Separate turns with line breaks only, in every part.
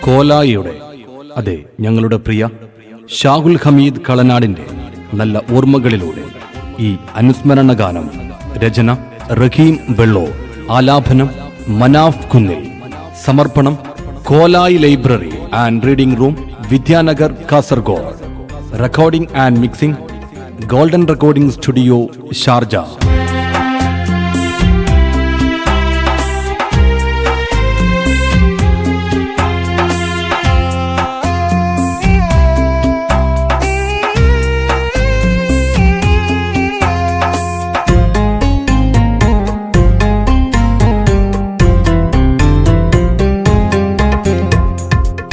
കോലായിയുടെ, അതെ, ഞങ്ങളുടെ പ്രിയ ഷാഹുൽ ഹമീദ് കളനാടിൻ്റെ നല്ല ഓർമ്മകളിലൂടെ ഈ അനുസ്മരണ ഗാനം. രചന റഹീം വെള്ളൂർ, ആലാപനം മനാഫ് കുന്നിൽ, സമർപ്പണം Kolayi library and reading room, Vidyanagar, Kasaragod. Recording and mixing golden recording studio, Sharjah.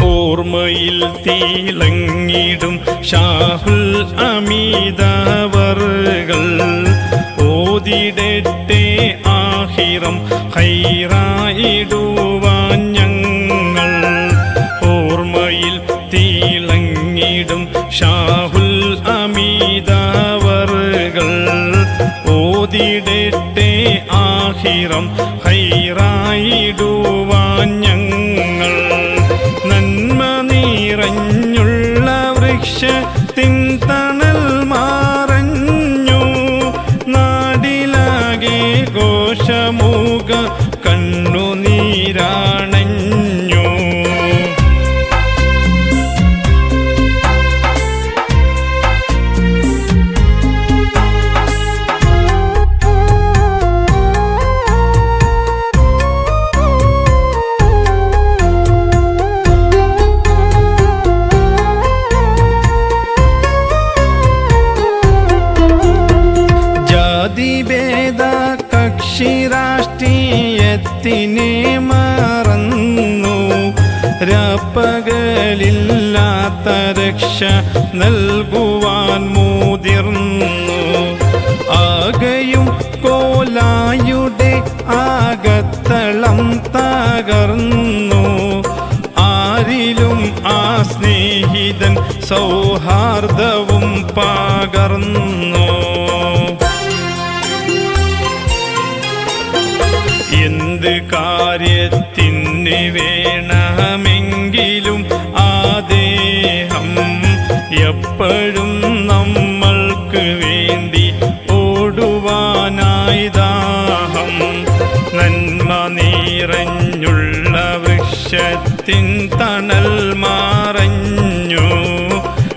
ഓർമ്മയിൽ തിളങ്ങിടും ഷാഹുൽ അമീദവറുകൾ ഓതിടട്ടെ ആഹിറം ഖൈറായിടുവാൻ ഞങ്ങൾ. ഓർമ്മയിൽ തിളങ്ങിടും ഷാഹുൽ അമീദവറുകൾ ഓതിടട്ടെ ആഹിറം ഖൈറായിടുവാൻ ഞങ്ങൾ. നന്മ നിറഞ്ഞുള്ള വൃക്ഷത്തിൻ തണൽ മറഞ്ഞു, നാടിലാകെ ഘോഷമുഖ കണ്ണുനീരാണഞ്ഞു. ജാതിഭേദ കക്ഷി രാഷ്ട്രീയത്തിനെ മറന്നു, രാപ്പകലില്ലാത്ത രക്ഷ നൽകുവാൻ മുതിർന്നു. ആകെയും കോലായുടെ ആകത്തളം തകർന്നു, ആരിലും ആ സ്നേഹിതൻ സൗഹാർദ്ദവും പകർന്നു. എന്ത് കാര്യത്തിന് വേണമെങ്കിലും ആദേഹം എപ്പോഴും നമ്മൾക്ക് വേണ്ടി ഓടുവാനായി ദാഹം. നന്മ നിറഞ്ഞുള്ള വൃക്ഷത്തിൻ തണൽ മറഞ്ഞു,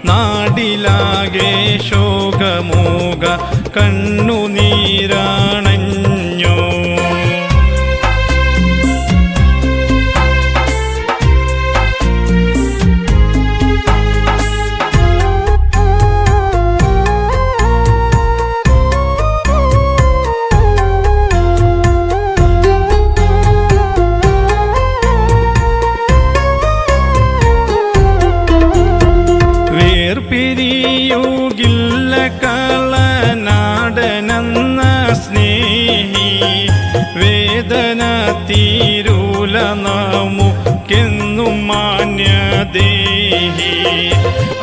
നാടിലാകെ ശോകമൂക കണ്ണുനീരാണഞ്ഞു. പിരിയുകില്ല കളനാടനെന്ന സ്നേഹി, വേദന തീരൂല നമുക്കെന്നും മാന്യദേഹി.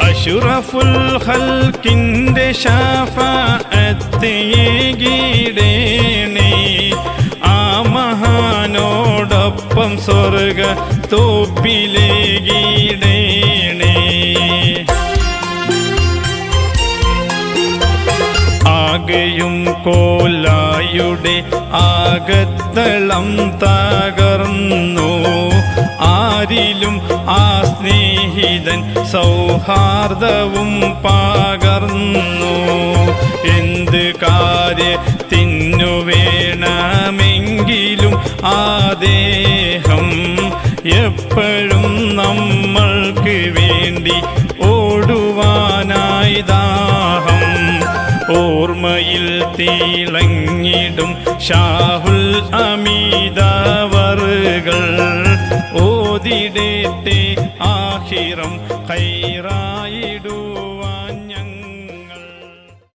അഷ്റഫുൽ ഖൽക്കിന്റെ ശഫാഅത്തേകിടേണേ, ആ മഹാനോടൊപ്പം സ്വർഗ തോപ്പിലേകിടേണേ. ആകെയും കോലായുടെ ആകത്തളം തകർന്നു, ആരിലും ആ സ്നേഹിതൻ സൗഹാർദ്ദവും പകർന്നു. എന്ത് കാര്യത്തിനു വേണമെങ്കിലും ആദേഹം എപ്പോഴും നമ്മൾക്ക് വേണ്ടി ഓടുവാനായി ദാഹം. ഓർമ്മയിൽ തിളങ്ങിടും ഷാഹുൽ അമീദ